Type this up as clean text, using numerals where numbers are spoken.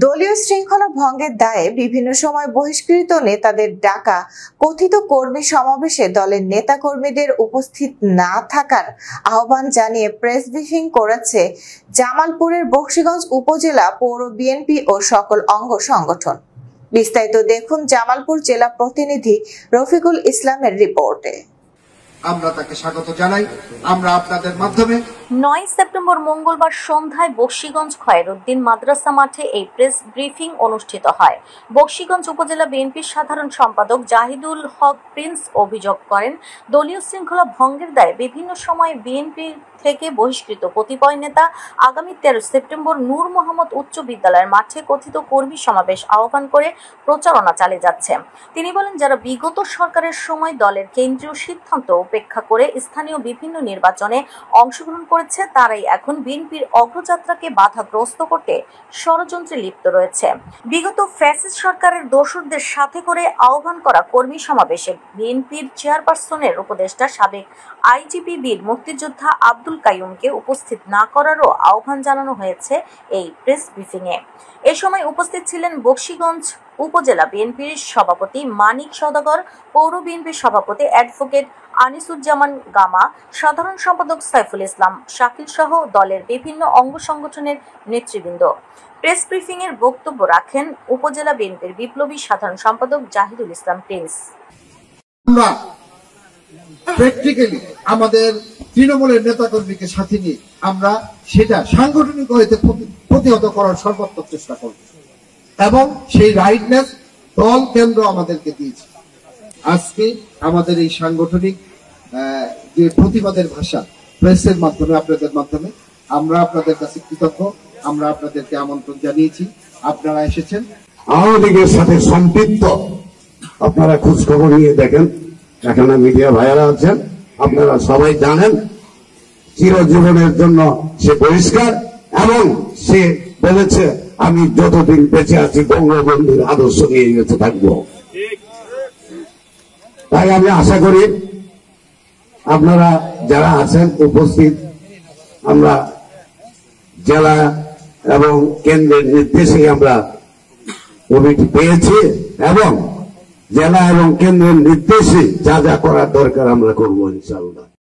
দলীয় শৃঙ্খলা ভঙ্গের দায়ে বিভিন্ন সময় বহিষ্কৃত নেতাদের ডাকা কথিত কর্মী সমাবেশে দলের নেতাকর্মীদের উপস্থিত না থাকার আহ্বান জানিয়ে প্রেস ব্রিফিং করেছে জামালপুরের বকশীগঞ্জ উপজেলা পৌর বিএনপি ও সকল অঙ্গ সংগঠন। বিস্তারিত দেখুন জামালপুর জেলা প্রতিনিধি রফিকুল ইসলামের রিপোর্টে। আমরা তাকে স্বাগত জানাই। আমরা আপনাদের মাধ্যমে 9 সেপ্টেম্বর মঙ্গলবার সন্ধ্যায় বকশীগঞ্জ খয়রউদ্দিন মাদ্রাসা মাঠে এই প্রেস ব্রিফিং অনুষ্ঠিত হয়। বকশীগঞ্জ উপজেলা বিএনপির সাধারণ সম্পাদক জাহিদুল হক প্রিন্স অভিযোগ করেন, দলীয় শৃঙ্খলা ভঙ্গের দায়ে বিভিন্ন সময়ে বিএনপি থেকে বহিষ্কৃত কতিপয় নেতা আগামী 13 সেপ্টেম্বর নূর মোহাম্মদ উচ্চ বিদ্যালয়ের মাঠে কথিত কর্মী সমাবেশ আহ্বান করে প্রচারণা চালিয়ে যাচ্ছে। তিনি বলেন, যারা বিগত সরকারের সময় দলের কেন্দ্রীয় সিদ্ধান্ত উপেক্ষা করে স্থানীয় বিভিন্ন নির্বাচনে অংশগ্রহণ করেছে, তারাই এখন বিএনপির অগ্রযাত্রাকে বাধাগ্রস্ত করতে ষড়যন্ত্রে লিপ্ত রয়েছে। বিগত ফ্যাসিস্ট সরকারের দোসরদের সাথে করে আহ্বান করা কর্মী সমাবেশে বিএনপির চেয়ারপারসনের উপদেষ্টা সাবেক আইজিপি বীর মুক্তিযোদ্ধা আব্দুল কাইয়ুমকে উপস্থিত না করারও আহ্বান জানানো হয়েছে এই প্রেস ব্রিফিংয়ে। এ সময় উপস্থিত ছিলেন বকশীগঞ্জ উপজেলা বিএনপির সভাপতি মানিক সওদাগর, পৌর বিএনপির সভাপতি অ্যাডভোকেট আনিসুজ্জামান গামা, সাধারণ সম্পাদক সাইফুল ইসলাম শাকিল সহ দলের বিভিন্ন অঙ্গ সংগঠনের নেতৃবৃন্দ। প্রেস ব্রিফিং এর বক্তব্য রাখেন উপজেলা বিএনপির বিপ্লবী সাধারণ সম্পাদক জাহিদুল ইসলাম প্রিন্স। আমরা প্র্যাকটিক্যালি আমাদের তৃণমূলের নেতাকর্মীকে সাথে নিয়ে আমরা সেটা সাংগঠনিক হইতে প্রতিহত করার সর্বাত্মক চেষ্টা করব এবং সেই রাইটনেস দল কেন্দ্র আমাদেরকে দিয়েছে। আজকে আমাদের এই সাংগঠনিক যে প্রতিবাদের ভাষা প্রেসের মাধ্যমে, আপনাদের মাধ্যমে আমরা আপনাদের কাছে কৃতজ্ঞ। আমরা আপনাদেরকে আমন্ত্রণ জানিয়েছি, আপনারা এসেছেন। আওয়ামী লীগের সাথে সম্পৃক্ত আপনারা খোঁজ খবর নিয়ে দেখেন, এখানে মিডিয়া ভাইয়েরা আছেন, আপনারা সবাই জানেন চিরজীবনের জন্য সে বহিষ্কার এবং সে বলেছে আমি যতদিন বেঁচে আছি বঙ্গবন্ধুর আদর্শ নিয়ে বেঁচে থাকবো। তাই আমি আশা করি আপনারা যারা আছেন উপস্থিত, আমরা জেলা এবং কেন্দ্রের নির্দেশে আমরা কমিটি পেয়েছি এবং জেলা এবং কেন্দ্রের নির্দেশে যা যা করার দরকার আমরা করবো ইনশাআল্লাহ।